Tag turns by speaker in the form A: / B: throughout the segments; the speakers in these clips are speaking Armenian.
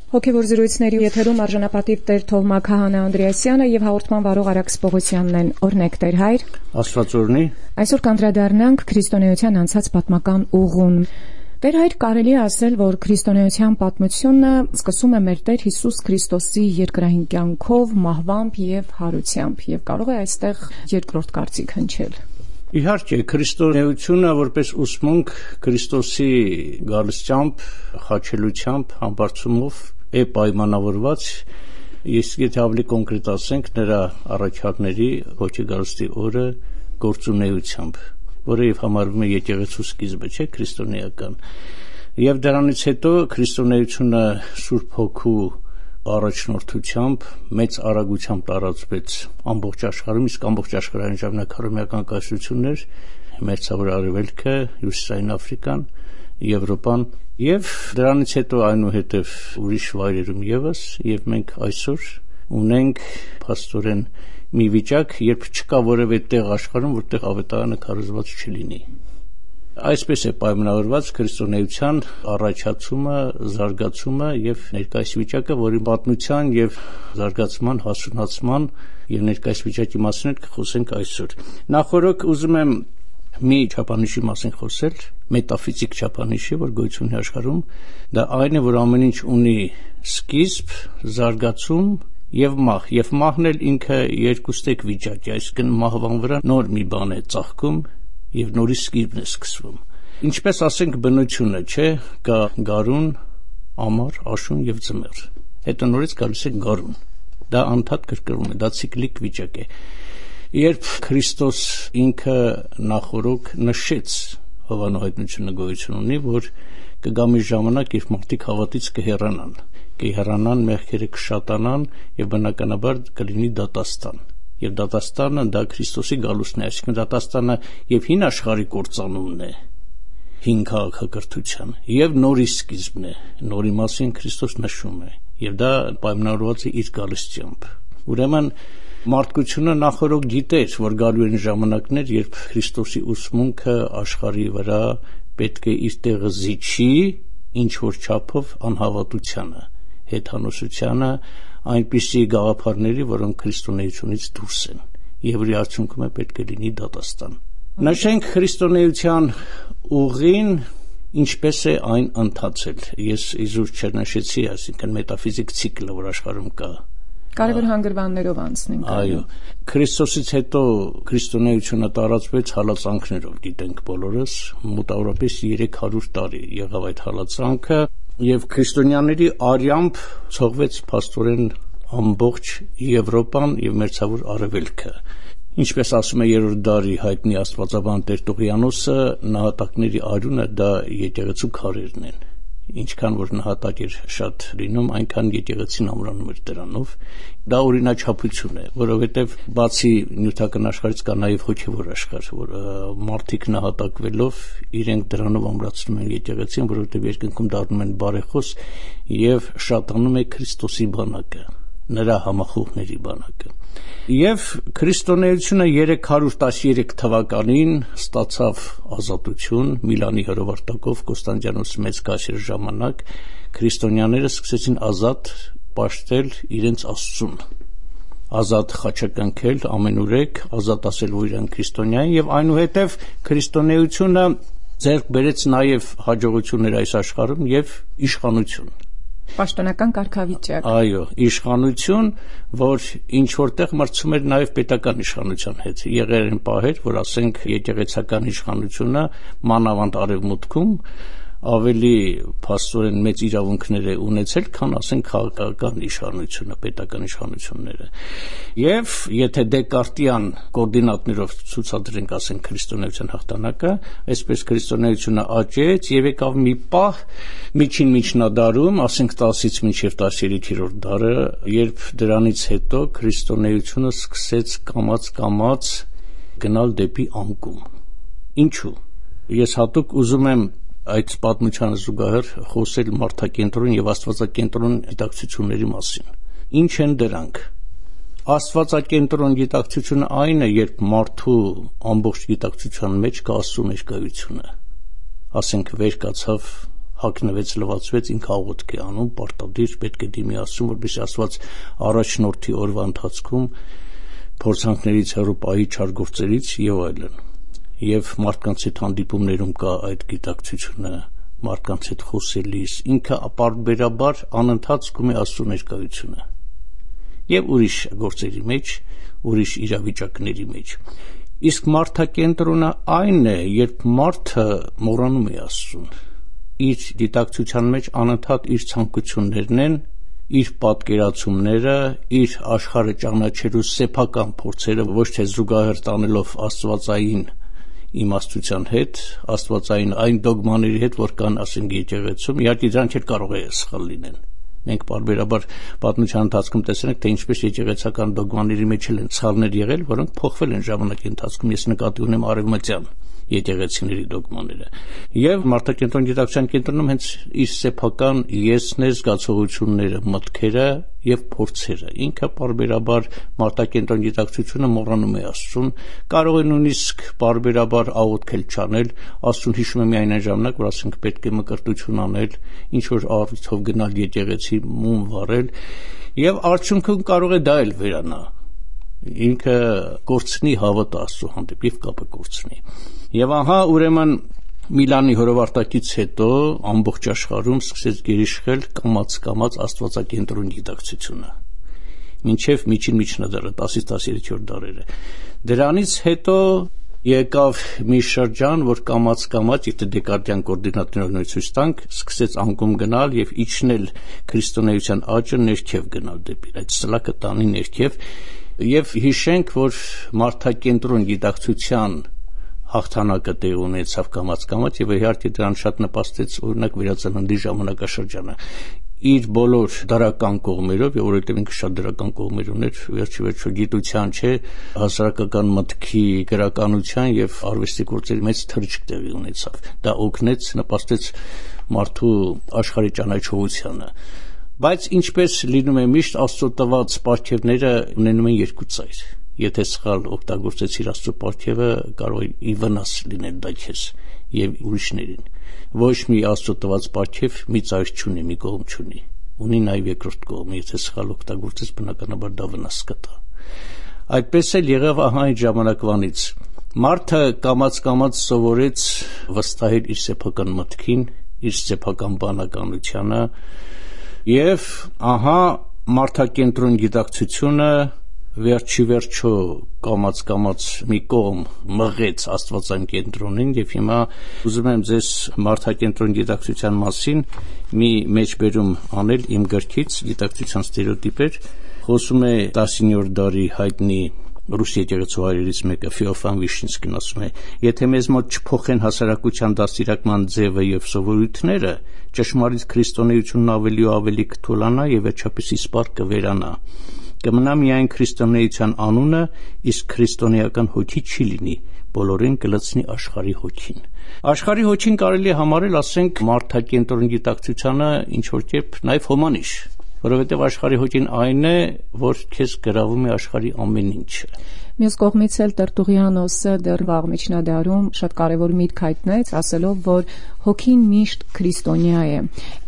A: Հոգևոր զրույցների եթերում արժանապատիվ Տեր Թովմա Քահանա Անդրեասյանը եւ հաղորդման վարող Արաքս Պողոսյանն են։ Օրհնեք Տեր Հայր։
B: Աստված օրհնի։
A: Այսօր կանդրադառնանք քրիստոնեության անցած պատմական ուղուն։ Տեր Հայր, կարելի է ասել, որ քրիստոնեության պատմությունը սկսում է մեր Տեր Հիսուս Քրիստոսի երկրային կյանքով, մահվամբ եւ հարությամբ, եւ կարող է այստեղ երկրորդ կարծիք հնչել։
B: Իհարկե, քրիստոնեությունը որպես ուսմունք Քրիստոսի գալստությամբ, խաչելությամբ, համբարձումով է պայմանավորված, իսկ եթե ավելի կոնկրետ ասենք, նրա առաքյալների հոգի գալստի օրը գործունեությամբ, որը եւ համարվում է եկեղեցու սկիզբը, չէ՞, քրիստոնեական։ Եվ դրանից հետո քրիստոնեությունը Սուրբ Հոգու առաջնորդությամբ մեծ արագությամբ տարածվեց ամբողջ աշխարհում, իսկ ամբողջ աշխարհային ժամանակահարմեական կայսրություններ, Մերձավոր Արևելքը, Հյուսիսային Աֆրիկան, Եվրոպան եւ դրանից հետո այնուհետեւ ուրիշ վայրերում եւս, եւ մենք այսօր ունենք փաստորեն մի վիճակ, երբ չկա որևէ տեղ աշխարհում, որտեղ ավետարանը քարոզված չլինի։ Այսպես է պայմանավորված քրիստոնեության առաջացումը, զարգացումը եւ ներկայիս վիճակը, որի պատմության եւ զարգացման, հասունացման եւ ներկայիս վիճակի մասին կխոսենք այսօր։ Նախորդ ուզում եմ մի չափանիշի մասին խոսել, մետաֆիզիկ չափանիշի, որ գոյություն ունի աշխարհում, դա այն է, որ ամեն ինչ ունի սկիզբ, զարգացում եւ մահ, եւ մահն էլ ինքը երկուստեք վիճակ է, այսինքն մահվան վրա նոր մի բան է ծաղկում եւ նորի սկիզբն է սկսվում։ Ինչպես ասենք բնությունը, չէ, կա գարուն, ամառ, աշուն եւ ձմեռ։ Հետո նորից գալիս է գարուն։ Դա անդադ կրկնվում է, դա ցիկլիկ վիճակ է։ Երբ Քրիստոս ինքը նախորոք նշեց հովանահայտնությունը գոյություն ունի, որ կգա մի ժամանակ, երբ մարդիկ հավատից կհեռանան, մեղքերը կշատանան եւ բնականաբար կլինի դատաստան։ Եվ դատաստանը դա Քրիստոսի գալուստն է, այսինքն դատաստանը եւ հին աշխարհի կործանումն է, հին քաղաքակրթության, եւ նորի սկիզբն է, նորի մասին Քրիստոս նշում է, եւ դա պայմանավորված է իր գալստությամբ։ Ուրեմն մարդկությունը նախորոք գիտեր, որ գալու են ժամանակներ, երբ Քրիստոսի ուսմունքը աշխարհի վրա պետք է իր տեղը զիջի, ինչ որ չափով անհավատությանը, հետանոսությանը, այնպիսի գաղափարների, որոնք քրիստոնեությունից դուրս են, եւ որի արդյունքում է պետք է լինի դատաստան։ Նշենք քրիստոնեության ուղին, ինչպես է այն ընթացել։ Ես իզուր չնշեցի, այսինքն մետաֆիզիկ ցիկլը, որ աշխարհում կա։
A: Կարևոր հանգրվաններով անցնենք։
B: Այո, Քրիստոսից հետո քրիստոնեությունը տարածվեց հալածանքներով, գիտենք բոլորս, մոտավորապես 300 տարի եղավ այդ հալածանքը, եւ քրիստոնյաների արյամբ ցողվեց փաստորեն ամբողջ Եվրոպան եւ Մերձավոր Արևելքը։ Ինչպես ասում է 3-րդ դարի հայտնի աստվածաբան Տերտուղիանոսը, նահատակների արյունը դա եկեղեցու քարերն են։ Ինչքան որ նահատակ էր շատ լինում, այնքան եկեղեցին ամրանում էր դրանով։ Դա օրինաչափություն է, որովհետև բացի նյութական աշխարհից կա նաև հոգևոր աշխարհ, որ մարդիկ նահատակվելով իրենք դրանով ամրացնում են եկեղեցին, որովհետև երկնքում դառնում են բարեխոս եւ շատանում է Քրիստոսի բանակը, նրա համախոհների բանակը։ Եվ քրիստոնեությունը 313 թվականին ստացավ ազատություն Միլանի հրովարտակով Կոստանդիանոսի մեծ կայսրի ժամանակ քրիստոնյաները սկսեցին ազատ պաշտել իրենց Աստծուն, ազատ խաչակնքել ամենուրեք, ազատ ասել, որ իրեն քրիստոնյա են, եւ այնուհետեւ քրիստոնեությունը ձեռք բերեց նաեւ հաջողություններ այս աշխարհում եւ իշխանություն,
A: պաշտոնական կարգավիճակ։
B: Այո, իշխանություն, որ ինչ որտեղ մրցում էր նաև պետական իշխանության հետ։ Եղել են պահեր, որ ասենք եկեղեցական իշխանությունը մանավանդ արևմուտքում ավելի փաստորեն մեծ իրավունքներ է ունեցել, քան ասենք քաղաքական իշխանությունը, պետական իշխանությունները։ Եվ եթե դեկարտյան կոորդինատներով ցուցադրենք, ասենք քրիստոնեության հաղթանակը, այսպես քրիստոնեությունը աճեց եւ եկավ մի պահ միջին միջնադարում, ասենք 10-ից մինչև 13-րդ դարը, երբ դրանից հետո քրիստոնեությունը սկսեց կամաց գնալ դեպի անկում։ Ինչու՞։ Ես հատուկ ուզում եմ այդ պատմությանը զուգահեռ խոսել մարդակենտրոն եւ աստվածակենտրոն գիտակցությունների մասին։ Ինչ են դրանք։ Աստվածակենտրոն գիտակցությունը այն է, երբ մարդու ամբողջ գիտակցության մեջ կա Աստծո ներկայությունը։ ասենք վեր կացավ, հագնվեց, լվացվեց, ինքը աղոթք է անում, պարտադիր պետք է դիմի Աստծուն, որպեսզի Աստված առաջնորդի օրվա ընթացքում փորձանքներից հեռու պահի չար գործերից եւ այլն։ Եվ մարդկանց հետ հանդիպումներում կա այդ գիտակցությունը, մարդկանց հետ խոսելիս ինքը ապարբերաբար անընդհատ զգում է Աստծո ներկայությունը եւ ուրիշ գործերի մեջ, ուրիշ իրավիճակների մեջ։ Իսկ մարդակենտրոնը այն է, երբ մարդը մոռանում է Աստծուն, իր դիտակցության մեջ անընդհատ իր ցանկություններն են, իր պատկերացումները, իր աշխարհը ճանաչելու սեփական փորձերը ոչ թե զուգահեռ տանելով աստվածային իմաստության հետ, աստվածային այն դոգմաների հետ, որ կան ասենք եկեղեցում, իհարկե դրանք էլ կարող է սխալ լինեն։ Մենք բարբերաբար պատմության ընթացքում տեսել ենք, թե ինչպես եկեղեցական դոգմաների մեջ են սխալներ եղել, որոնք փոխվել են ժամանակի ընթացքում։ Ես նկատի ունեմ արևմտյան եկեղեցիների դոգմաները։ Եվ մարդակենտրոն գիտակցության կենտրոնում հենց իր սեփական եսներ, զգացողությունները, մտքերը եւ փորձերը։ Ինքը բարբերաբար մարդակենտրոն գիտակցությունը մոռանում է Աստծուն, կարող է նույնիսկ բարբերաբար աղոթքել չանել, Աստծուն հիշում է միայն այն ժամանակ, որ ասենք պետք է մկրտություն անել, ինչ որ առիթով գնալ եկեղեցի, մում վառել, եւ արդյունքում կարող է դա էլ վերանա։ Ինքը կորցնի հավատը Աստծո հանդեպ եւ կապը կորցնի։ Եվ ահա ուրեմն Միլանի հրովարտակից հետո ամբողջ աշխարհում սկսեց գերիշխել կամաց աստվածակենտրոն գիտակցությունը։ Մինչև միջին միջնադարը 10-13-րդ դարերը։ Դրանից հետո եկավ մի շրջան, որ կամաց, եթե դեկարտյան կոորդինատներով ցույց տանք, սկսեց անկում գնալ եւ իջնել քրիստոնեության աճը ներքև գնալ դեպի այդ սլակը տանի ներքև եւ հիշենք, որ մարդակենտրոն գիտակցության հաղթանակը տեղ ունեցավ կամաց եւ իհարկե դրան շատ նպաստեց օրինակ վերածննդի ժամանակաշրջանը իր բոլոր դրական կողմերով եւ որովհետեւ ինքը շատ դրական կողմեր ուներ վերջի գիտության չէ հասարակական մտքի գրականության եւ արվեստի գործերի մեծ թռիչք տեղի ունեցավ դա օգնեց նպաստեց մարդու աշխարհի ճանաչողությանը բայց ինչպես լինում է միշտ Աստծո տված պարգևները ունենում են երկու ծայր Եթե սխալ օգտագործեցիր Աստծո պարգևը կարող է ի վնաս լինել դա քեզ եւ ուրիշներին ոչ մի Աստծո տված պարգև մի ծայր չունի մի կողմ չունի ունի նաեւ երկրորդ կողմ եթե սխալ օգտագործես բնականաբար դա վնաս կտա այդպես էլ եղավ ահա այն ժամանակվանից մարդը կամաց սովորեց վստահել իր սեփական մտքին իր սեփական բանականությանը եւ ահա մարդակենտրոն գիտակցությունը վերջիվերջո կամաց մի կողմ մղեց աստվածային կենտրոնին եւ հիմա ուզում եմ ձեզ մարդակենտրոն գիտակցության մասին մի մեջբերում անել իմ գրքից գիտակցության ստերեոտիպեր խոսում է 19-րդ դարի հայտնի ռուս եկեղեցու հայրերից մեկը Ֆեոֆան Վիշինսկին ասում է եթե մեզ մոտ չփոխեն հասարակության դաստիարակման ձևը եւ սովորույթները ճշմարիտ քրիստոնեությունն ավելի ու ավելի կթուլանա եւ վերջապես իսպառ կվերանա կմնա միայն քրիստոնեության անունը, իսկ քրիստոնեական հոգի չի լինի, բոլորին կլցնի աշխարհի հոգին։ Աշխարհի հոգին կարելի է համարել, ասենք, մարդակենտրոն գիտակցությանը ինչ որ կերպ նաև հոմանիշ, որովհետև աշխարհի հոգին այն է, որ քեզ գրավում է աշխարհի ամեն ինչը։
A: Մյուս կողմից էլ Տրտուղյանոսը դեռ վաղ միջնադարում շատ կարևոր միտք հայտնեց, ասելով, որ հոգին միշտ քրիստոնյա է։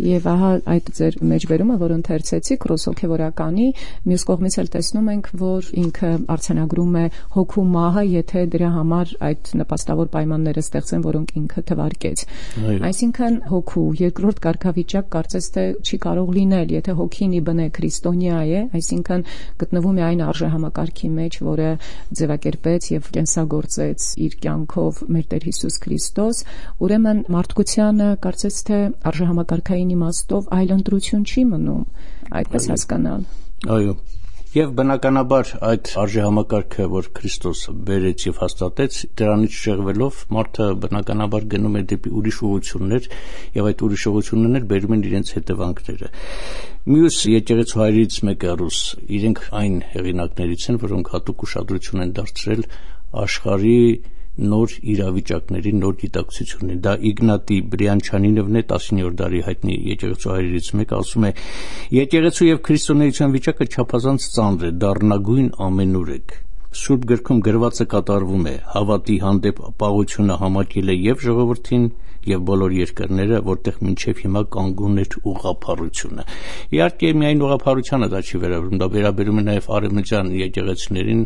A: Եվ ահա այդ ձեր մեջբերումը, որ ընթերցեցիք ռոսոքեվորականի, մյուս կողմից էլ տեսնում ենք, որ ինքը արձանագրում է հոգու մահը, եթե դրա համար այդ նպաստավոր պայմանները ստեղծեն, որոնք ինքը թվարկեց։ Այսինքն հոգու երկրորդ կարգավիճակ կարծես թե չի կարող լինել, եթե հոգին ի բնե քրիստոնյա է, այսինքն գտնվում է այն արժեհամակարգի մեջ, որը ձևակերպեց եւ կենսագործեց իր կյանքով մեր Տեր Հիսուս Քրիստոս, ուրեմն մարդկությանը կարծես թե արժեհամակարգային իմաստով այլ ընտրություն չի մնում, այդպես հասկանալ։
B: Այո։ Եվ բնականաբար այդ արժեհամակարգը, որ Քրիստոսը բերեց եւ հաստատեց, դրանից շեղվելով մարդը բնականաբար գնում է դեպի ուրիշ ուղղություններ եւ այդ ուրիշ ուղղություններն բերում են իրենց հետևանքները։ Մյուս եկեղեցու հայրից մեկը ռուս, իրենք այն հեղինակներից են, որոնք հատուկ ուշադրություն են դարձրել աշխարհի նոր իրավիճակների, նոր գիտակցությունների։ Դա Իգնատի Բրյանչանինովն է 19-րդ դարի հայտնի եկեղեցու հայրերից մեկը, ասում է. «Եկեղեցու եւ քրիստոնեության վիճակը չափազանց ծանր է, դառնագույն ամենուրեք։ Սուրբ գրքում գրվածը կատարվում է, հավատի հանդեպ պաղությունը համակել է եւ ժողովրդին, եւ բոլոր երկրները, որտեղ մինչեւ հիմա կանգուն էր ուղղափառությունը։ Իհարկե միայն ուղղափառությանը դա չի վերաբերում, դա վերաբերում է նաեւ արևմտյան եկեղեցիներին,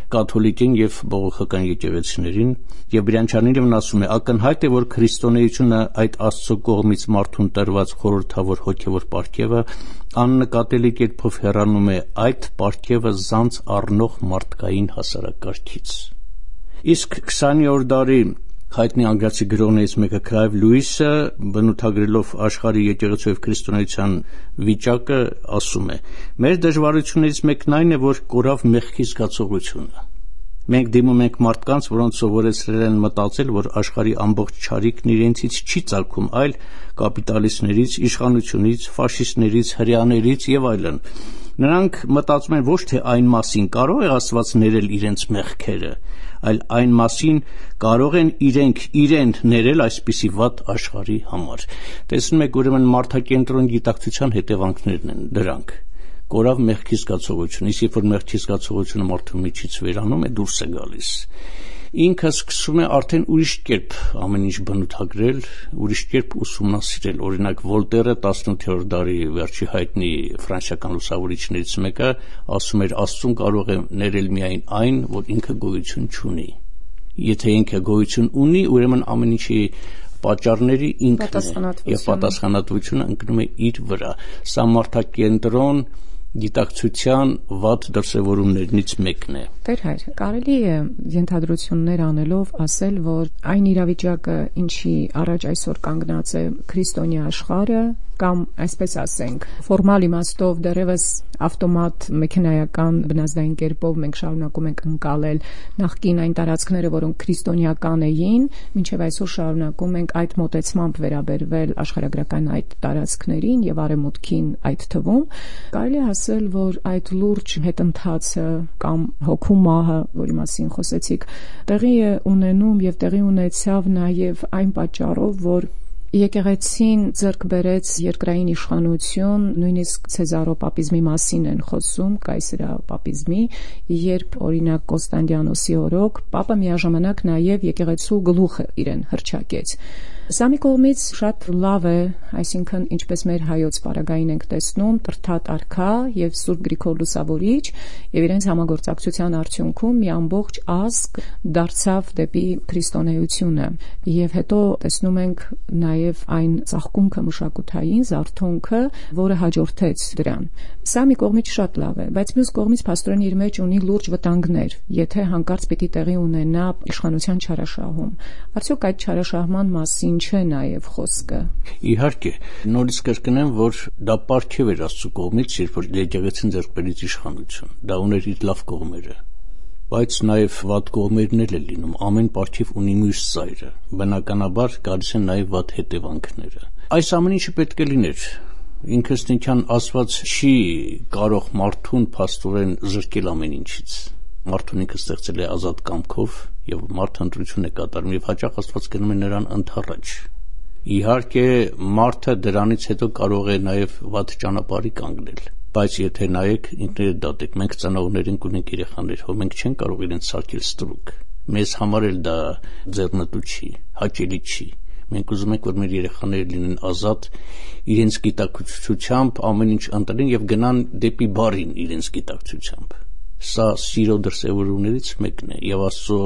B: կաթոլիկին եւ բողոքական եկեղեցիներին, եւ Բրյանչյանինն ասում է. ակնհայտ է, որ քրիստոնեությունը այդ Աստծո կողմից մարդուն տրված խորհրդավոր հոգեվոր պարգևը աննկատելի կերպով հեռանում է այդ պարգևը զանց առնող մարդկային հասարակարգից։ Իսկ 20-րդ դարի հայտնի անգլիացի գրողներից մեկը Clive Lewis-ը բնութագրելով աշխարհի եկեղեցու եւ քրիստոնեության վիճակը ասում է. մեր դժվարություններից մեկն այն է, որ կորավ մեղքի զգացողությունը։ Մենք դիմում ենք մարդկանց, որոնց սովորեցրել են մտածել, որ աշխարհի ամբողջ չարիքն իրենցից չի ծագում, այլ կապիտալիստներից, իշխանությունից, ֆաշիստներից, հրեաներից եւ այլն։ Նրանք մտածում են ոչ թե այն մասին կարող է Աստված ներել իրենց մեղքերը, այլ այն մասին կարող են իրենք իրեն ներել այսպիսի վատ աշխարհի համար։ Տեսնում եք, ուրեմն մարդակենտրոն գիտակցության հետևանքներն են դրանք։ Կորավ մեղքի զգացողություն, իսկ երբ որ մեղքի զգացողությունը մարդու միջից վերանում է, դուրս է գալիս, ինքը սկսում է արդեն ուրիշ կերպ ամեն ինչ բնութագրել, ուրիշ կերպ ուսումնասիրել։ Օրինակ Վոլտերը 18-րդ դարի վերջի հայտնի ֆրանսիական լուսավորիչներից մեկը ասում էր, Աստծուն կարող է ներել միայն այն, որ ինքը գոյություն չունի։ Եթե ինքը գոյություն ունի, ուրեմն ամեն ինչի պատճառների ինքն է եւ պատասխանատվությունը ընկնում է իր վրա։ Սա մարդակենտրոն գիտակցության վատ դրսևորումներից մեկն է։
A: Տեր հայր, կարելի է ենթադրություններ անելով ասել, որ այն իրավիճակը, ինչի առաջ այսօր կանգնած է քրիստոնյա աշխարհը, կամ այսպես ասենք, ֆորմալ իմաստով դեռևս ավտոմատ մեքենայական բնազդային կերպով մենք շարունակում ենք ընկալել նախկին այն տարածքները, որոնք քրիստոնեական էին, մինչև այսօր շարունակում ենք այդ մոտեցմամբ վերաբերվել աշխարհագրական այդ տարածքներին եւ արևմուտքին այդ թվում, կարելի է ասել, որ այդ լուրջ հետընթացը կամ հոգու մահը, որի մասին խոսեցիք, տեղի է ունենում եւ տեղի ունեցավ նաեւ այն պատճառով, որ եկեղեցին ձեռք բերեց երկրային իշխանություն, նույնիսկ Ցեզարոպապիզմի մասին են խոսում, կայսերապապիզմի, երբ օրինակ Կոստանդիանոսի օրոք Պապը միաժամանակ նաև եկեղեցու գլուխը իրեն հռչակեց։ Սա մի կողմից շատ լավ է, այսինքն ինչպես մեր հայոց պարագային ենք տեսնում, Տրթատ արքա եւ Սուրբ Գրիգոր Լուսավորիչ եւ իրենց համագործակցության արդյունքում մի ամբողջ ազգ դարձավ դեպի քրիստոնեությունը եւ հետո տեսնում ենք նաեւ այն ծաղկունքը մշակութային զարթոնքը, որը հաջորդեց դրան։ Սա մի կողմից շատ լավ է, բայց մյուս կողմից փաստորեն իր մեջ ունի լուրջ վտանգներ, եթե հանկարծ պիտի տեղի ունենա իշխանության չարաշահում։ Արդյոք այդ չարաշահման մասին չէ նաև խոսքը։
B: Իհարկե, նորից կրկնեմ, որ դա պարգև էր Աստծո կողմից, երբ որ եկեղեցին ձեռք բերեց իշխանություն։ Դա ուներ իր լավ կողմերը, բայց նաև վատ կողմերն էլ լինում։ Ամեն պարգև ունի մյուս ծայրը։ Բնականաբար գալիս են նաև վատ հետևանքները։ Այս ամեն ինչը պետք է լիներ։ Ինքնըստինքյան Աստված չի կարող մարդուն փաստորեն զրկել ամեն ինչից։ Մարդուն ինքը ստեղծել է ազատ կամքով եւ մարդը ընտրություն է կատարում եւ հաճախ Աստված գնում է նրան ընդառաջ։ Իհարկե մարդը դրանից հետո կարող է նաեւ վատ ճանապարհի կանգնել, բայց եթե նայեք ինքներդ դատեք, մենք ծնողներ ենք, ունենք երեխաներ, հո մենք չենք կարող իրենց սարքել ստրուկ։ Մեզ համար էլ դա ձեռնտու չի, հաճելի չի։ Մենք ուզում ենք, որ մեր երեխաները լինեն ազատ, իրենց գիտակցությամբ ամեն ինչ ընտրեն եւ գնան դեպի բարին իրենց գիտակցությամբ։ Սա սիրո դրսևորումներից մեկն է եւ Աստծո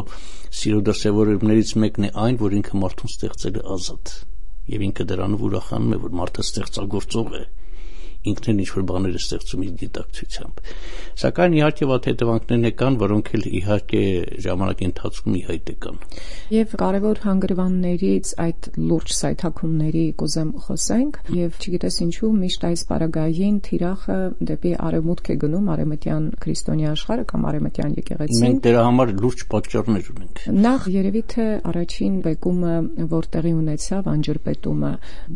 B: սիրո դրսևորումներից մեկն է այն, որ ինքը մարդուն ստեղծել է ազատ եւ ինքը դրանով ուրախանում է, որ մարդը ստեղծագործող է, ինքն ինչ-որ բաներ է ստեղծում իր գիտակցությամբ։ Սակայն իհարկե վատ հետևանքներն կան, որոնք էլ իհարկե ժամանակի ընթացքում ի հայտ եկան։
A: Եվ կարևոր հանգրվաններից այդ լուրջ սայթաքումների կուզեմ խոսենք, եւ չգիտես ինչու միշտ այս պարագային թիրախը դեպի արևմուտք է գնում, արևմտյան քրիստոնյա աշխարհը կամ արևմտյան եկեղեցին։
B: Մենք դրա համար լուրջ պատճառներ ունենք։
A: Նախ երևի թե առաջին բեկումը, որ տեղի ունեցավ անջրպետումը,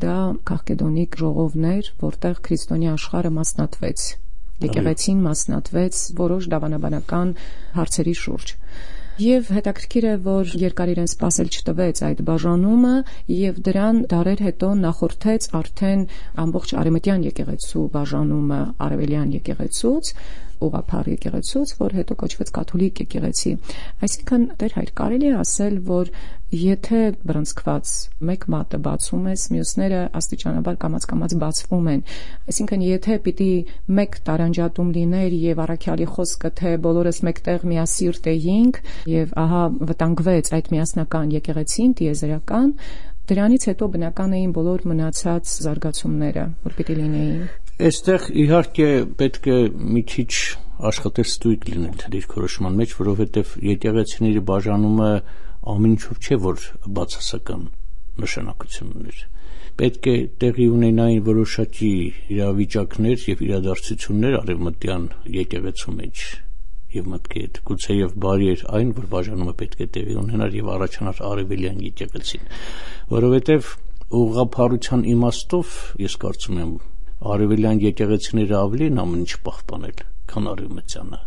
A: դա Քաղկեդոնիկ ժողովներ, որտեղ քրիստոնյա աշխարհը մասնատվեց, եկեղեցին մասնատվեց որոշ դավանաբանական հարցերի շուրջ։ Եվ հետաքրքիր է, որ երկար իրեն սպասել չտվեց այդ բաժանումը եւ դրան դարեր հետո նախորդեց արդեն ամբողջ արևմտյան եկեղեցու բաժանումը արևելյան եկեղեցուց, ուղղափառ եկեղեցուց, որ հետո կոչվեց կաթոլիկ եկեղեցի։ Այսինքն, Տեր հայր, կարելի է ասել, որ Եթե բռնցքված մեկ մատը բացում ես, մյուսները աստիճանաբար կամաց բացվում են։ Այսինքն, եթե պիտի մեկ տարանջատում լիներ եւ առաքյալի խոսքը, թե բոլորս մեկտեղ միասիրտ էինք եւ ահա վտանգվեց այդ միասնական եկեղեցին, տիեզերական, դրանից հետո բնական էին բոլոր մնացած զարգացումները, որ պիտի լինեին։
B: Այստեղ իհարկե պետք է մի քիչ աշխատել ստույգ լինել դիրքորոշման մեջ, որովհետեւ եկեղեցիների բաժանումը ամեն ինչ չէ, որ բացասական նշանակություն ուներ։ Պետք է տեղի ունենային որոշակի իրավիճակներ եւ իրադարձություններ արևմտյան եկեղեցու մեջ եւ մտքի հետ։ Գուցեև բարի էր այն, որ բաժանումը պետք է տեղի ունենար եւ առաջանար արևելյան եկեղեցին, որովհետեւ ուղղափառության իմաստով ես կարծում եմ արևելյան եկեղեցիները ավելի են ամեն ինչ պահպանել, քան արևմտյանը։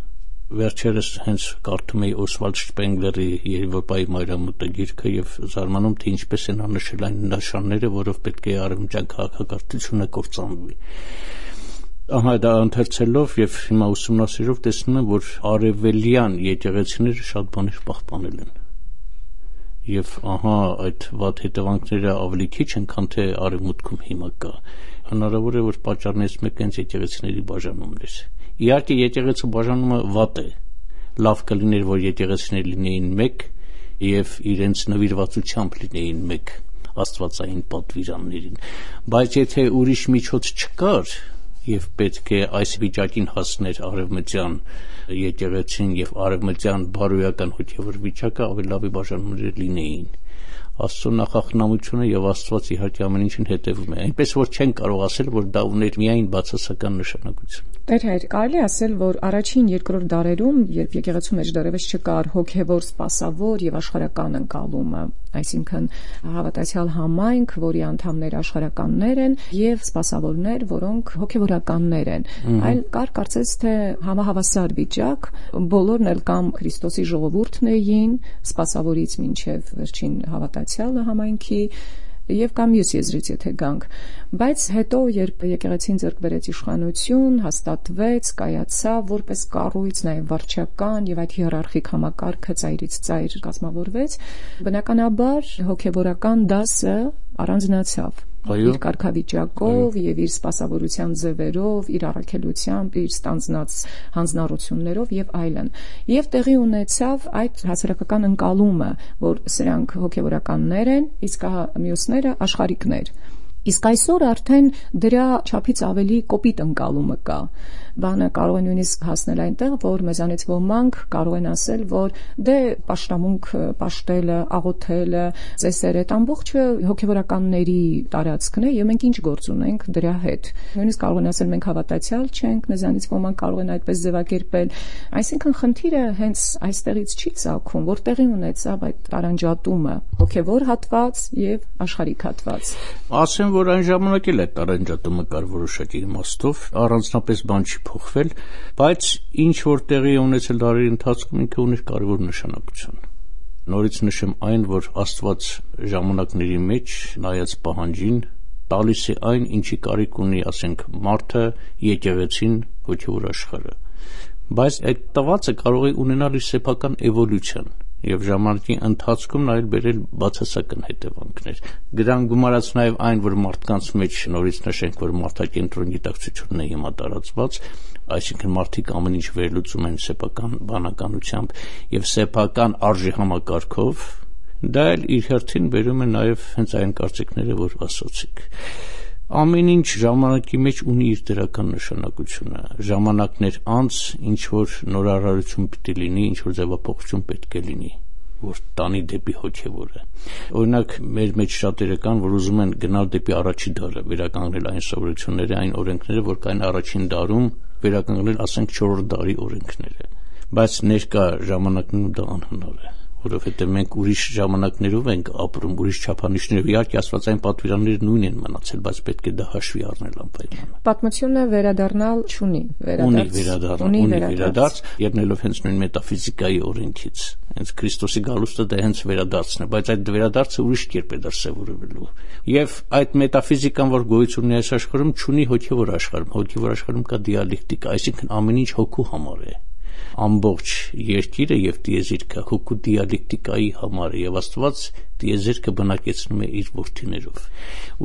B: Վերջերս հենց կարդում էի Օսվալդ Շպենգլերի Եվրոպայի մայրամուտը գիրքը եւ զարմանում, թե ինչպես են աննշել այն նշանները, որով պետք է արևմտյան քաղաքակրթությունը կործանվի։ Ահա դա ընթերցելով եւ հիմա ուսումնասիրելով տեսնում եմ, որ արևելյան եկեղեցիները շատ բաներ պահպանել են։ Եվ ահա այդ վատ հետևանքները ավելի քիչ են, քան թե արևմուտքում հիմա կա։ Հնարավոր է, որ պատճառներից մեկը հենց եկեղեցիների բաժանումն էր։ Իհարկե եկեղեցու բաժանումը վատ է։ Լավ կլիներ, որ եկեղեցիներ լինեին մեկ եւ իրենց նվիրվածությամբ լինեին մեկ աստվածային պատվիրաններին, բայց եթե ուրիշ միջոց չկար եւ պետք է այս վիճակին հասներ արևմտյան եկեղեցին եւ արևմտյան բարոյական հոգեվոր վիճակը, ավելի լավ բաժանումներ լինեին։ Աստծո նախախնամությունը եւ Աստված իհարկե ամեն ինչին հետևում է։ Այնպես որ չեն կարող ասել, որ դա ուներ միայն բացասական նշանակություն։
A: Տեր հայր, կարելի ասել, որ առաջին երկրորդ դարերում, երբ եկեղեցու մեջ դեռևս չկար հոգևոր սպասավոր եւ աշխարհական ընկալումը, այսինքն հավատացյալ համայնք, որի անդամները աշխարհականներ են եւ սպասավորներ, որոնք հոգևորականներ են, այլ կար կարծես թե համահավասար վիճակ, բոլորն էլ կամ Քրիստոսի ժողովուրդն էին, սպասավորից մինչեւ վերջին հավատացյալը համայնքի եւ կամ մյուս եզրից եթե գանք, բայց հետո երբ եկեղեցին ձեռք բերեց իշխանություն, հաստատվեց, կայացավ որպես կառույց, նաեւ վարչական եւ այդ հիերարխիկ համակարգը ծայրից ծայր կազմավորվեց, բնականաբար հոգեվորական դասը առանձնացավ իր կարգավիճակով եւ իր սպասավորության ձևերով, իր առաքելությամբ, իր ստանձնած հանձնառություններով եւ այլն։ Եվ տեղի ունեցավ այդ հասարակական ընկալումը, որ սրանք հոգեվորականներ են, իսկ մյուսները աշխարհիկներ։ Իսկ այսօր արդեն դրա չափից ավելի կոպիտ ընկալումը կա։ Բանը կարող է նույնիսկ հասնել այնտեղ, որ մեզանից ոմանք կարող են ասել, որ դե պաշտամունք պաշտելը, աղոթելը, ծեսերը, ամբողջը հոգևորականների տարածքն է եւ մենք ինչ գործ ունենք դրա հետ։ Նույնիսկ կարող են ասել մենք հավատացյալ չենք, մեզանից ոմանք կարող են այդպես ձևակերպել։ Այսինքն խնդիրը հենց այստեղից չի ծագում, որ տեղի ունեցավ այդ տարանջատումը, հոգևոր հատված եւ աշխարհիկ հատված։
B: Ասեմ, որ այն ժամանակ էլ այդ տարանջատումը կար որոշակի իմաստով, առանձնապես բան չի փոխվել, բայց ինչ որ տեղի ունեցել դարերի ընթացքում ինքը ուներ կարևոր նշանակություն։ Նորից նշեմ այն, որ Աստված ժամանակների մեջ նայած պահանջին տալիս է այն, ինչի կարիք ունի, ասենք, մարդը, եկեղեցին, հոգևոր աշխարհը։ Բայց այդ տվածը կարող է ունենալ իր սեփական էվոլյուցիան եւ ժամանակի ընթացքում նաեւ բերել բացասական հետևանքներ։ Դրան գումարած նաեւ այն, որ մարդկանց մեջ նորից նշենք, որ մարդակենտրոն գիտակցությունն է հիմա տարածված, այսինքն մարդիկ ամեն ինչ վերլուծում են սեփական բանականությամբ եւ սեփական արժի համակարգով, դա էլ իր հերթին բերում է նաեւ հենց այն կարծիքները, որ ասացիք։ Ամեն ինչ ժամանակի մեջ ունի իր դրական նշանակությունը։ Ժամանակներ անց ինչ որ նորարարություն պիտի լինի, ինչ որ ձևափոխություն պետք է լինի, որ տանի դեպի հոգևորը։ Օրինակ, մեր մեջ շատերը կան, որ ուզում են գնալ դեպի առաջին դարը, վերականգնել այն սովորությունները, այն օրենքները, որ կային առաջին դարում, վերականգնել, ասենք, 4-րդ դարի օրենքները։ Բայց ներկա ժամանակներում դա անհնար է, որովհետև մենք ուրիշ ժամանակներով ենք ապրում, ուրիշ չափանիշներով։ Իհարկե աստվածային պատվիրանները նույնն են մնացել, բայց պետք է դա հաշվի առնել անպայման։
A: Պատմությունը վերադառնալ չունի,
B: ունի վերադարձ, ելնելով հենց նույն մետաֆիզիկայի օրենքից։ Հենց Քրիստոսի գալուստը դա հենց վերադարձն է, բայց այդ վերադարձը ուրիշ կերպ է դրսևորվելու։ Եվ այդ մետաֆիզիկան, որ գոյություն ունի այս աշխարհում, չունի հոգևոր աշխարհում։ Հոգևոր աշխարհում կա դիալեկտիկա, այսինքն ամեն ինչ հոգու համար է։ ամբողջ երկիրը եւ տիեզերքը հոգու դիալեկտիկայի համար է եւ Աստված տիեզերքը բնակեցնում է իր որդիներով։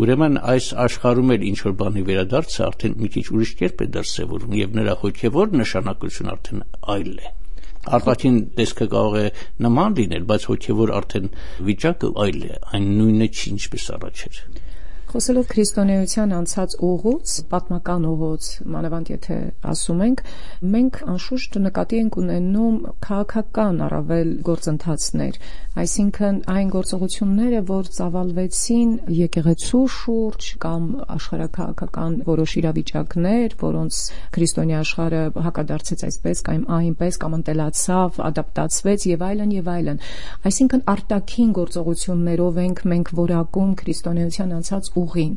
B: Ուրեմն այս աշխարհում էլ ինչ որ բանի վերադարձը արդեն մի քիչ ուրիշ կերպ է դրսևորվում եւ նրա հոգեվոր նշանակությունը արդեն այլ է։ Արտաքին տեսքը կարող է նման լինել, բայց հոգեվոր արդեն վիճակը այլ է, այն նույնը չի ինչպես առաջ էր։
A: Խոսելով քրիստոնեության անցած ուղուց, պատմական ուղուց, մանավանդ եթե ասում մենք անշուշտ նկատի ենք ունենում քաղաքական առավել գործընթացներ, այսինքն այն գործողությունները, որ ծավալվեցին եկեղեցու շուրջ կամ աշխարհաքաղաքական որոշ իրավիճակներ, որոնց քրիստոնյա աշխարհը հակադարձեց այսպես կամ այնպես կամ ընտելացավ, ադապտացվեց եւ այլն, այսինքն արտաքին գործողություններով ենք մենք որակում քրիստոնեության անցած ուղին։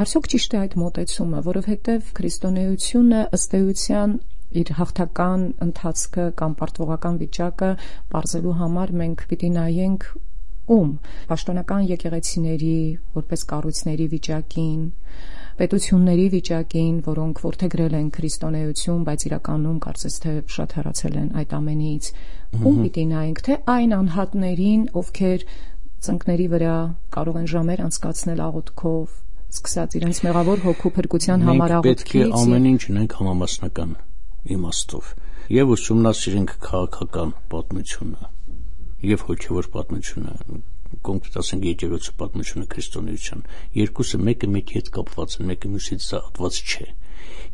A: Արդյոք ճիշտ է այդ մոտեցումը, որովհետև քրիստոնեությունը ըստ էության իր հաղթական ընթացքը կամ պարտվողական վիճակը բարձելու համար մենք պիտի նայենք պաշտոնական եկեղեցիների, որպես կառույցների վիճակին, պետությունների վիճակին, որոնք որդեգրել են քրիստոնեություն, բայց իրականում կարծես թե շատ հեռացել են այդ ամենից, պիտի նայենք, թե այն անհատներին, ովքեր ծնկների վրա կարող են ժամեր անցկացնել աղոթքով, սկսած իրենց մեղավոր հոգու փրկության համար աղոթքից։
B: Մենք պետք է ամեն ինչ ունենք համամասնական իմաստով եւ ուսումնասիրենք քաղաքական պատմությունը եւ հոգեվոր պատմությունը, կոնկրետ ասենք եկեղեցու պատմությունը քրիստոնեության։ Երկուսը մեկը մեկի հետ կապված են, մեկը մյուսից զատված չէ։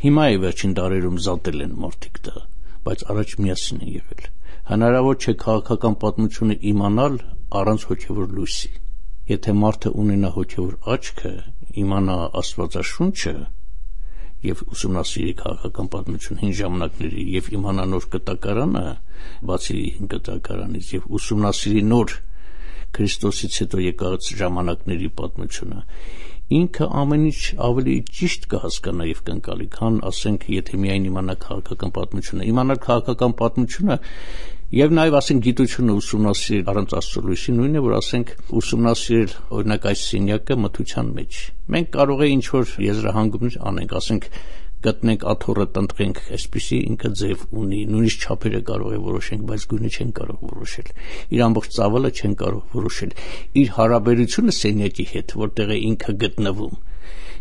B: Հիմա է վերջին դարերում զատել են մարդիկ դա, բայց առաջ միասին են եղել։ Հնարավոր չէ քաղաքական պատմությունը իմանալ առանց հոգեվոր լույսի։ Եթե մարդը ունենա հոգեվոր աչքը, իմանա Աստվածաշունչը եւ ուսումնասիրի քաղաքական պատմություն հին ժամանակների եւ իմանա նոր կտակարանը, բացի հին կտակարանից, եւ ուսումնասիրի նոր Քրիստոսից հետո եկած ժամանակների պատմությունը, ինքը ամեն ինչ ավելի ճիշտ կհասկանա եւ կընկալի, քան ասենք եթե միայն իմանա քաղաքական պատմությունը։ Իմանալ քաղաքական պատմությունը եւ նաեւ ասենք գիտությունը ուսումնասիրել առանց Աստծո լույսի նույնն է, որ ասենք ուսումնասիրել օրինակ այս սենյակը մթության մեջ։ Մենք կարող է ինչ որ եզրահանգումներ անենք, ասենք գտնենք աթոռը տնտղենք, այսպեսի ինքը ձև ունի, նույնիսկ չափերը կարող է որոշենք, բայց գույնը չեն կարող որոշել։ Իր ամբողջ ծավալը չեն կարող որոշել։ Իր հարաբերությունը սենյակի հետ, որտեղ է ինքը գտնվում,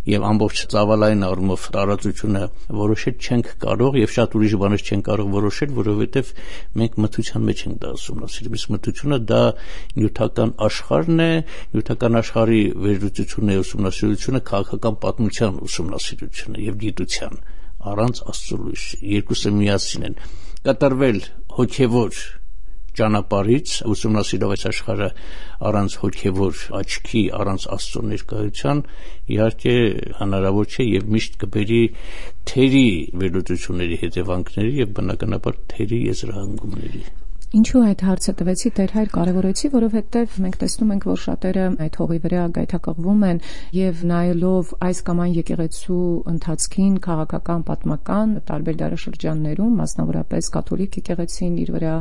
B: եւ ամբողջ ծավալային առումով տարածությունը որոշել չենք կարող եւ շատ ուրիշ բաներ չեն կարող որոշել, որովհետեւ մենք մթության մեջ ենք դա ուսումնասիրում։ Իսկ մթությունը դա նյութական աշխարհն է, նյութական աշխարհի վերլուծությունն է, ուսումնասիրությունը քաղաքական պատմության ուսումնասիրությունը եւ գիտության առանց Աստծո լույսի։ Երկուսը միասին են կատարվել հոգեվոր ճանապարհից ուսումնասիրելով այս աշխարհը առանց հոգեվոր աչքի, առանց Աստծո ներկայության իհարկե հնարավոր չէ եւ միշտ կբերի թերի վերլուծությունների հետևանքների եւ բնականաբար թերի եզրահանգումների։
A: Ինչու այդ հարցը տվեցի Տեր Հայր կարևորեցի, որովհետև մենք տեսնում ենք, որ շատերը այդ հողի վրա գայթակղվում են եւ նայելով այս կամ այն եկեղեցու ընթացքին քաղաքական, պատմական տարբեր դարաշրջաններում, մասնավորապես կաթոլիկ եկեղեցին իր վրա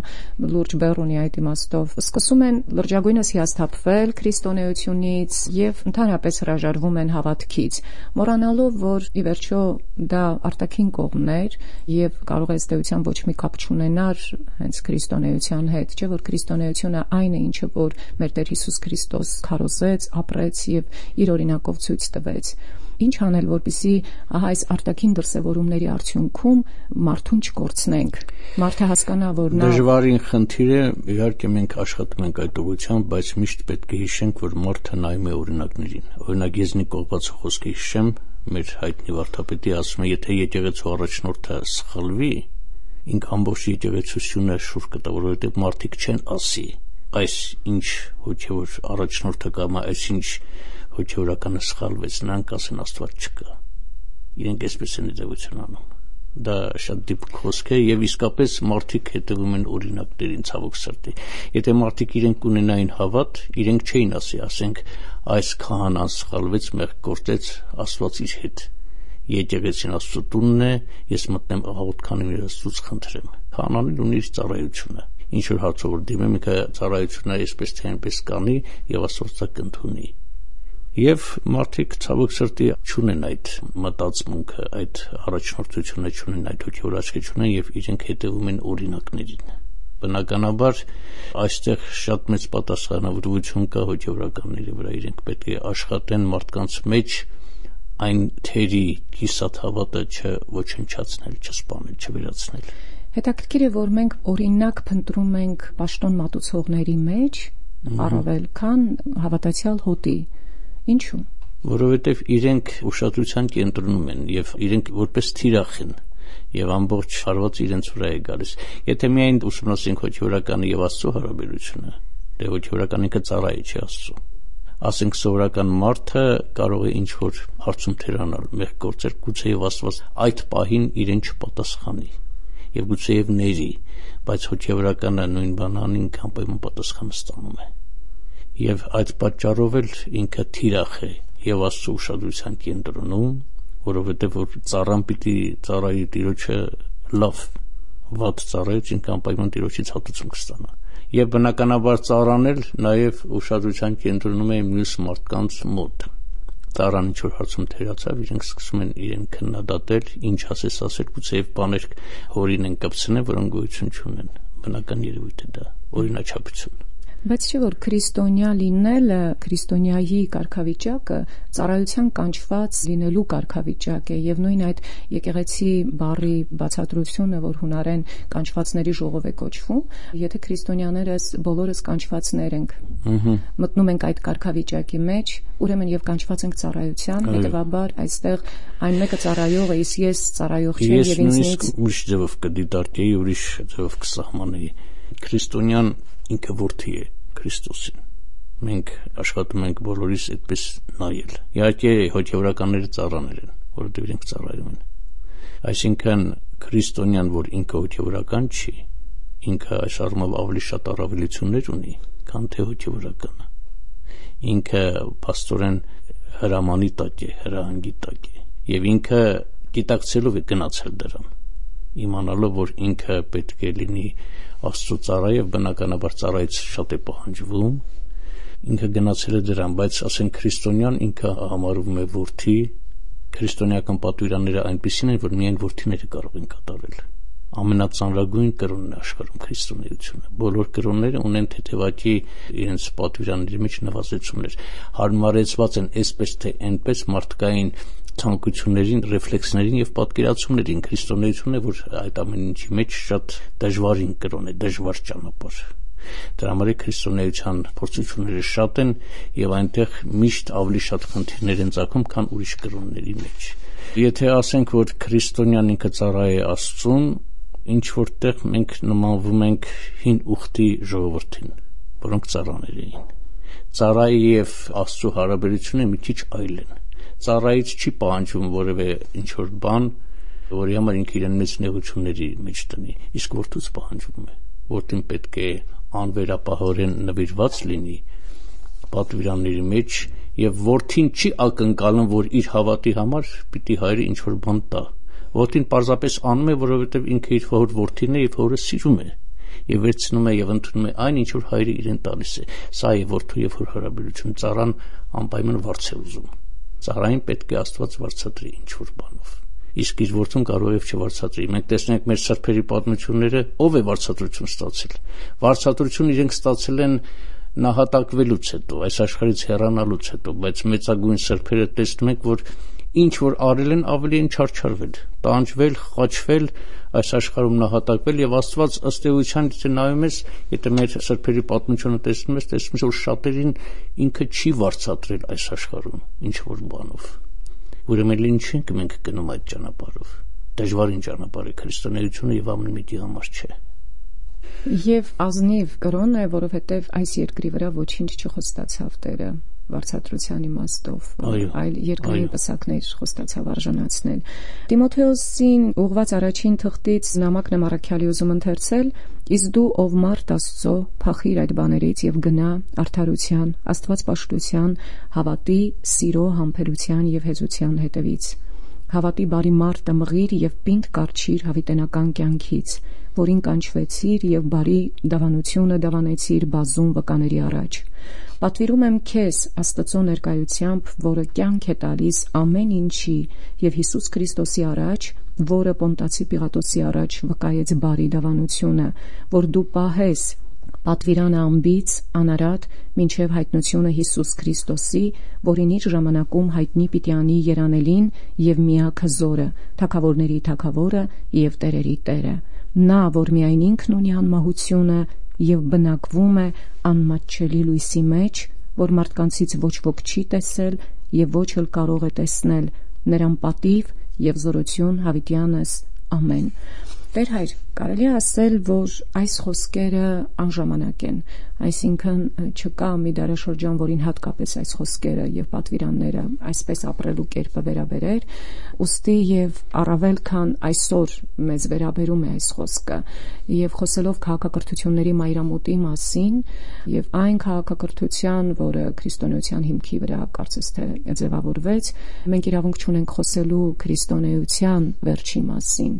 A: լուրջ բեռ ունի այդ իմաստով, սկսում են լրջագույնս հիասթափվել քրիստոնեությունից եւ ընդհանրապես հրաժարվում են հավատքից, մոռանալով, որ ի վերջո դա արտաքին կողմներ եւ կարող է ըստ էության ոչ մի կապ չունենար հենց քրիստոնեության հետ, չէ՞ որ քրիստոնեությունը այն է, ինչը որ մեր Տեր Հիսուս Քրիստոս քարոզեց, ապրեց եւ իր օրինակով ցույց տվեց։ Ինչ անել, որպեսզի այս արտաքին դրսևորումների արդյունքում մարդուն չկորցնենք։ Մարդը հասկանա, որ նա
B: դժվարին խնդիր է, իհարկե մենք աշխատում ենք այդ ուղղությամբ, բայց միշտ պետք է հիշենք, որ մարդը նայում է օրինակներին։ Օրինակ ես մի կողմած խոսքը հիշեմ, մեր հայտնի վարդապետի ասում է, եթե եկեղեցու առաջնորդը սխալվի, ինք ամբողջ եկեղեցությունը շուռ կտա, որովհետև մարդիկ չեն ասի այս ինչ հոգևոր առաջնորդը կամ այս ինչ հոգևորականը սխալվեց, նրանք ասեն Աստված չկա։ Իրենք այսպես են դեպություն անում։ Դա շատ դիպք խոսք է եւ իսկապես մարդիկ հետևում են օրինակներին ցավոք սրտի։ Եթե մարդիկ իրենք ունենային հավատ, իրենք չէին ասենք այս քահանան սխալվեց, մեղք գործեց, Աստված իր հետ։ Եկեղեցին Աստծո տունն է, ես մտնեմ աղոթքանի մեր Աստծուց խնդրեմ։ Քահանան ունի իր ծառայությունը։ Ինչ որ հարցով դիմեմ, ինքը ծառայությունը այսպես թե այնպես կանի եւ Աստված դա կընդունի։ Եվ մարդիկ ցավոք սրտի չունեն այդ մտածմունքը, այդ առաջնորդությունը չունեն, այդ հոգևոր աչքի չունեն եւ իրենք հետևում են օրինակներին։ Բնականաբար այստեղ շատ մեծ պատասխանատվություն կա հոգևորականների վրա, իրենք պետք է աշխատեն մարդկանց մեջ այն թերի կիսաթավատը չոչնչացնել, չսպանել, չվերացնել։
A: Հետաքրքիր է, որ մենք օրինակ փնտրում ենք պաշտոն մատուցողների մեջ առավել քան հավատացյալ հոտի։ Ինչու՞։
B: Որովհետև իրենք ուշադրության կենտրոնում են եւ իրենք որպես թիրախ են եւ ամբողջ հարվածը իրենց վրա է գալիս։ Եթե միայն ուսումնասիրենք հոգևորականը եւ Աստծո հարաբերությունը, դե հոգևորական ինքը ծառայի չի Աստծո։ Ասենք սովորական մարդը կարող է ինչ-որ հարցում թերանալ, մեղ գործեր, գուցեև Աստված այդ պահին իրեն չպատասխանի եւ գուցեև ների, բայց հոգևորականը նույն բանը անի, անպայման պատասխանը ստանում է։ Եվ այդ պատճառով էլ ինքը թիրախ է եւ Աստծո ուշադրության կենտրոնում, որովհետեւ որ ծառան պիտի ծառայի Տիրոջը լավ, վատ ծառայից ինքը անպայման Տիրոջից հատուցում կստանա։ Եվ բնականաբար ծառան էլ նաեւ ուշադրության կենտրոնում է մյուս մարդկանց մոտ։ Ծառան ինչ-որ հարցում թերացավ, իրենք սկսում են իրեն քննադատել, ինչ ասել, գուցեև բաներ հորին են կպցնել, որոնք գոյություն չունեն։ Բնական երևույթ է դա, օրինաչափություն։
A: Բայց չէ՞ որ քրիստոնյա լինելը, քրիստոնյայի կարգավիճակը ծառայության կանչված լինելու կարգավիճակ է եւ նույն այդ եկեղեցի բառի բացատրությունը, որ հունարեն կանչվածների ժողով է կոչվում, եթե քրիստոնյաներս բոլորս կանչվածներ ենք, մտնում ենք այդ կարգավիճակի մեջ, ուրեմն եւ կանչված ենք ծառայության, հետեւաբար այստեղ այն մեկը ծառայող է, իսկ ես ծառայող չեմ եւ ինձնից
B: ուրիշ ձևով կդիտարկեի, ուրիշ ձևով կսահմանեի։ Քրիստոնյան ինքը որդի է Քրիստոսին։ Մենք աշխատում ենք բոլորիս այդպես նայել։ Իհարկե հոգևորականները ծառաներ են, որովհետև իրենք ծառայում են։ Այսինքն քրիստոնյան, որ ինքը հոգևորական չի, ինքը այս առումով ավելի շատ առավելություններ ունի, քան թե հոգևորականը։ Ինքը փաստորեն հրամանի տակ է, հրահանգի տակ է, եւ ինքը գիտակցելով է գնացել դրան, իմանալով, որ ինքը պետք է լինի Աստծո ծառա եւ բնականաբար ծառայից շատ է պահանջվում, ինքը գնացել է դրան, բայց ասենք քրիստոնյան ինքը համարվում է որդի, քրիստոնեական պատվիրանները այնպիսին են, որ միայն որդիները կարող են կատարել։ Ամենածանրագույն կրոնն է աշխարհում քրիստոնեությունը։ Բոլոր կրոնները ունեն թեթևակի իրենց պատվիրանների մեջ նվազեցումներ, հարմարեցված են այսպես թե այնպես մարդկային ցանկություններին, ռեֆլեքսներին եւ պատկերացումներին։ Քրիստոնեությունը, որ այդ ամեն ինչի մեջ շատ դժվարին կրոն է, դժվար ճանապարհ։ Դրա համար քրիստոնեության փորձությունները շատ են եւ այնտեղ միշտ ավելի շատ խնդիրներ են ծագում, քան ուրիշ կրոնների մեջ։ Եթե ասենք, որ քրիստոնյան ինքը ծառա է Աստծուն, ինչ որտեղ մենք նմանվում ենք հին ուխտի ժողովրդին, որոնք ծառաներ էին։ Ծառայի եւ Աստծո հարաբերությունը մի քիչ այլ են։ Ծառայից չի պահանջում որևէ ինչ-որ բան, որի համար ինքը իրեն մեծ նեղությունների մեջ տնի, իսկ որդուց պահանջվում է։ Որդին պետք է անվերապահորեն նվիրված լինի պատվիրանների մեջ եւ որդին չի ակնկալում, որ իր հավատի համար պիտի հայրը ինչ-որ բան տա։ Որդին պարզապես անում է, որովհետեւ ինքը իր հոր որդին է եւ հորը սիրում է եւ վերցնում է եւ ընդունում է այն, ինչ որ հայրը իրեն տալիս է։ Սա է որդու եւ հոր հարաբերություն։ Ծառան անպայման վարձ է ուզում։ Ծառային պետք է Աստված վարձատրի ինչ-որ բանով, իսկ իր որդուն կարող է չվարձատրի։ Մենք տեսնենք մեր սրբերի պատմությունները, ով է վարձատրություն ստացել։ Վարձատրություն իրենք ստացել են նահատակվելուց հետո, այս աշխարհից հեռանալուց հետո, բայց մեծագույն սրբերը տեսնում ենք, որ ինչ որ արել են, ավելի են չարչարվել, տանջվել, խաչվել, այս աշխարհում նահատակվել եւ Աստված ըստ էության եթե նայում ես, եթե մեր սրբերի պատմությունը տեսնում ես, որ շատերին ինքը չի վարձատրել այս աշխարհում ինչ որ բանով։ Ուրեմն ինչ ենք մենք գնում այդ ճանապարհով։ Դժվարին ճանապարհ է քրիստոնեությունը եւ ամեն մեկի համար չէ։
A: Եվ ազնիվ կրոն է, որովհետեւ այս երկրի վրա ոչինչ չխոստացավ Տերը վարձատրության իմաստով, այլ երկրի պսակներ խոստացավ արժանացնել։ Տիմոթեոսին ուղված առաջին թղթից նամակն եմ առաքյալի ուզում ընթերցել. «Իսկ դու ով մարդ Աստծո, փախիր այդ բաներից եւ գնա արդարության, աստվածպաշտության, հավատի, սիրո, համբերության եւ հեզության հետևից, Հավատի բարի մարտը մղիր եւ պինդ կարչիր հավիտենական կյանքից, որին կանչվեցիր եւ բարի դավանությունը դավանեցիր բազում վկաների առաջ։ Պատվիրում եմ քեզ Աստծո ներկայությամբ, որը կյանք է տալիս ամեն ինչի, եւ Հիսուս Քրիստոսի առաջ, որը Պոնտացի Պիղատոսի առաջ վկայեց բարի դավանությունը, որ դու պահես պատվիրանը ամբից անարատ մինչև հայտնությունը Հիսուս Քրիստոսի, որին իր ժամանակում հայտնի պիտի անի երանելին եւ միակը զորը, թագավորների թագավորը եւ տերերի տերը, նա, որ միայն ինքն ունի անմահությունը եւ բնակվում է անմատչելի լույսի մեջ, որ մարդկանցից ոչ ոք չի տեսել եւ ոչ էլ կարող է տեսնել, նրան պատիվ եւ զորություն հավիտյանս ամեն։ Տեր Հայր, կարելի է ասել, որ այս խոսքերը անժամանակ են, այսինքն չկա մի դարաշրջան, որին հատկապես այս խոսքերը եւ պատվիրանները այսպես ապրելու կերպը վերաբերեր, ուստի եւ առավել քան այսօր մեզ վերաբերում է այս խոսքը, եւ խոսելով քաղաքակրթությունների մայրամուտի մասին եւ այն քաղաքակրթության, որը քրիստոնեության հիմքի վրա կարծես թե ձևավորվեց, մենք իրավունք չունենք խոսելու քրիստոնեության վերջի մասին,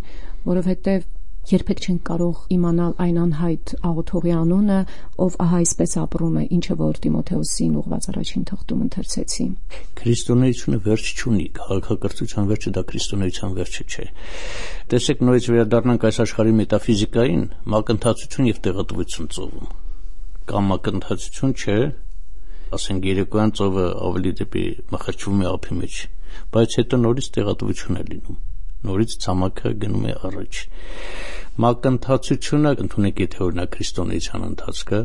A: որովհետև երբեք չենք կարող իմանալ այն անհայտ աղոթողի անունը, ով ահա այսպես ապրում է, ինչը որ Տիմոթեոսին ուղված առաջին թղթում ընթերցեցի։
B: Քրիստոնեությունը վերջ չունի, քաղաքակրթության վերջը դա քրիստոնեության վերջը չէ։ Տեսեք, նորից վերադառնանք այս աշխարհի մետաֆիզիկային, մակընթացություն եւ տեղատվություն ծովում։ Կամ մակընթացություն չէ, ասենք երեկոյան ծովը ավելի դեպի մխրճվում է ափի մեջ, բայց հետո նորից տեղատվություն է լինում։ Նորից ցամաքը գնում է առաջ։ Մակընթացությունը ընդունեք, եթե օրինակ քրիստոնեության ընթացքը,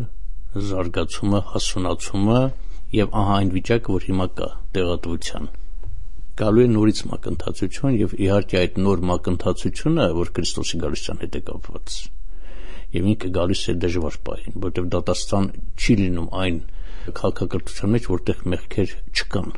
B: զարգացումը, հասունացումը եւ ահա այն վիճակը, որ հիմա կա տեղատվության։ Գալու է նորից մակընթացություն եւ իհարկե այդ նոր մակընթացությունը, որ Քրիստոսի գալուսության հետ է կապված, եւ ինքը գալիս է դժվար պահին, որտեղ դատաստան չի լինում այն քաղաքակրթության մեջ, որտեղ մեղքեր չկան։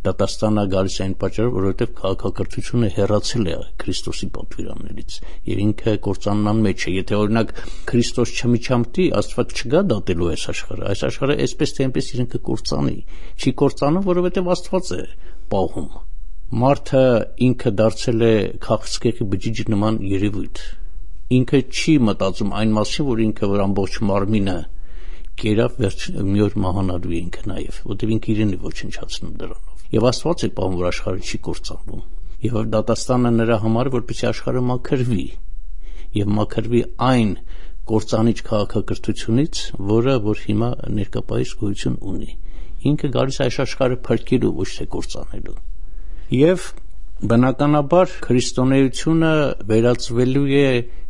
B: Դատաստանը գալիս է այն պատճառով, որովհետև քաղաքակրթությունը հեռացել է Քրիստոսի պատվիրաններից եւ ինքը կործանման մեջ է։ Եթե օրինակ Քրիստոս չմիջամտի, Աստված չգա դատելու այս աշխարհը։ Այս աշխարհը այսպես թե այնպես իրեն կկործանի։ Չի կործանում, որովհետև Աստված է պահում։ Մարդը ինքը դարձել է քաղցկեղի բջիջ նման երևույթ։ Ինքը չի մտածում այն մասին, որ ինքը որ ամբողջ մարմինը կերավ մի օր մահանալու է ինքը նաեւ, որտեղ ինքը իրեն է ոչնչացնում դրանով։ Եվ Աստված է պահում, որ աշխարհը չի կործանվում։ Եվ դատաստանը նրա համար, որպեսզի աշխարհը մաքրվի եւ մաքրվի այն կործանիչ քաղաքակրթությունից, որ հիմա ներկայիս գոյություն ունի։ Ինքը գալիս է այս աշխարհը փրկելու, ոչ թե կործանելու։ Եվ բնականաբար քրիստոնեությունը վերածվելու է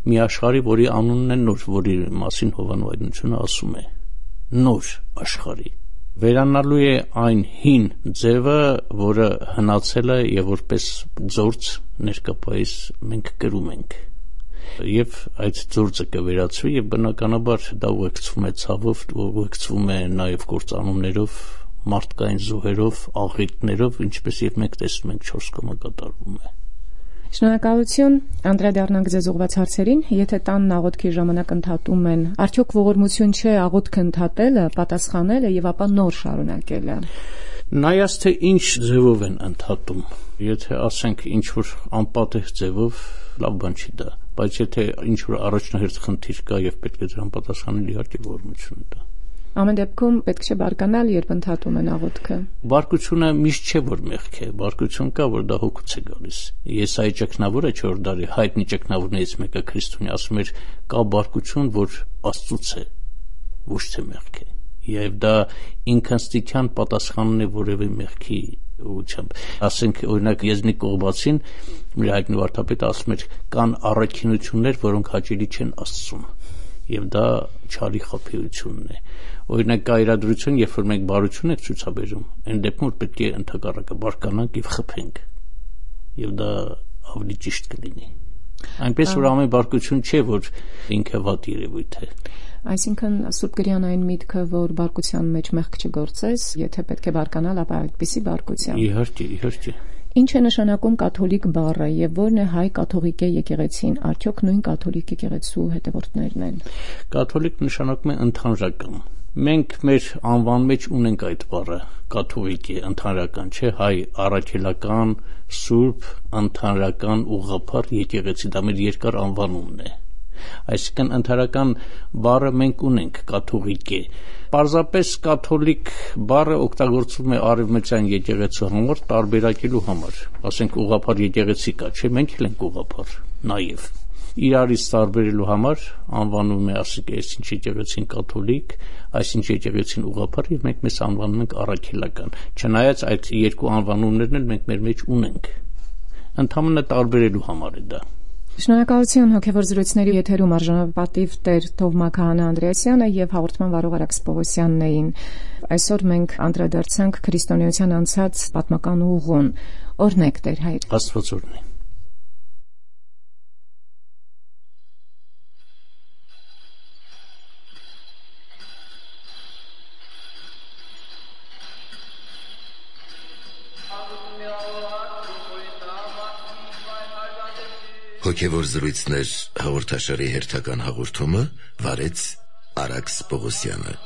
B: մի աշխարհի, որի անունն է նոր, որի մասին Հովանու Այդնությունը ասում է։ Նոր աշխարհի վերանալու է այն հին ձևը, որը հնացել է եւ որպես ձործ ներկայիս մենք կրում ենք։ Եվ այդ ձորձը կվերածվի եւ բնականաբար դա ուղեկցվում է ցավով, ուղեկցվում է նաեւ կործանումներով, մարդկային զոհերով, աղետներով, ինչպես եւ մենք տեսնում ենք 4 կոմա կատարվում է։
A: Շնորհակալություն, անդրադառնանք ձեզ ուղղված հարցերին, եթե տանն աղոթքի ժամանակ ընդհատում են, արդյոք ողորմություն չէ աղոթքը ընդհատելը, պատասխանելը եւ ապա նոր շարունակելը։
B: Նայած թե ինչ ձևով են ընդհատում, եթե ասենք ինչ որ անպատեհ ձևով, լավ բան չի դա, բայց եթե ինչ որ առաջնահերթ խնդիր կա եւ պետք է դրան պատասխանել, իհարկե ողորմություն է դա։
A: Ամեն դեպքում պետք չէ բարկանալ, երբ ընդհատում են աղոթքը։
B: Բարկությունը միշտ չէ, որ մեղք է, բարկություն կա, որ դա հոգուց է գալիս։ Եսայի ճգնավորը 4 դարի հայտնի ճգնավորներից մեկը քրիստոնյա ասում էր, կա բարկություն, որ Աստծուց է, ոչ թե մեղք է։ Եվ դա ինքնստիթյան պատասխանն է որևէ մեղքի ուղղությամբ։ Ասենք օրինակ Եզնիկ Կողբացին, մեր հայտնի վարդապետը ասում էր, կան առաքինություններ, որոնք հաճելի չեն Աստծուն։ Եվ դա չարի խաբեությունն է։ Օրինակ կա իրադրություն, երբ որ մենք բարություն ենք ցուցաբերում, այն դեպքում որ պետք է ընդհակառակը բարկանանք եւ խփենք։ Եվ դա ավելի ճիշտ կլինի։ Այնպես որ ամեն բարկություն չէ, որ ինքը վատ երևույթ է։
A: Այսինքն Սուրբ Գրյան այն միտքը, որ բարկության մեջ մեղք չգործես, եթե պետք է բարկանալ, ապա այդպիսի բարկության։
B: Իհարկե։
A: Ինչ է նշանակում կաթոլիկ բառը եւ ո՞րն է հայ կաթողիկե եկեղեցին, արդյոք նույն կաթոլիկ եկեղեցու հետևորդներն են։
B: Կաթոլիկ նշանակում է ընդհանրական, Մենք մեր անվան մեջ ունենք այդ բառը կաթողիկի, ընդհանրական, չէ, հայ առաքելական, սուրբ, ընդհանրական ուղղափառ եկեղեցի, դա մեր երկար անվանումն է։ Այսինքն ընդհանրական բառը մենք ունենք կաթողիկի։ Պարզապես կաթոլիկ բառը օգտագործվում է արևմտյան եկեղեցու համար տարբերակելու համար։ Ասենք ուղղափառ եկեղեցի կա, չէ, մենք էլ ենք ուղղափառ, նաև։ Իրարից տարբերելու համար անվանում է, ասենք, այսինչ եկեղեցին կաթոլիկ, այսինչ եկեղեցին ուղղափառ, եւ մենք մեզ անվանում ենք առաքելական։ Չնայած այդ երկու անվանումներն էլ մենք մեր մեջ ունենք։ Ընդհանրապես տարբերելու համար է դա։
A: Շնորհակալություն հոգևոր զրույցների եթերում արժանապատիվ Տեր Թովմա Քահանա Անդրեասյանը եւ հաղորդման վարող Արաքս Պողոսյանն էին։ Այսօր մենք անդրադարձանք քրիստոնեության անցած պատմական ուղուն։ Օրհնեք Տեր Հայր։
B: Աստված օրհնի։
C: Հոգևոր զրույցներ հաղորդաշարի հերթական հաղորդումը վարեց Արաքս Պողոսյանը։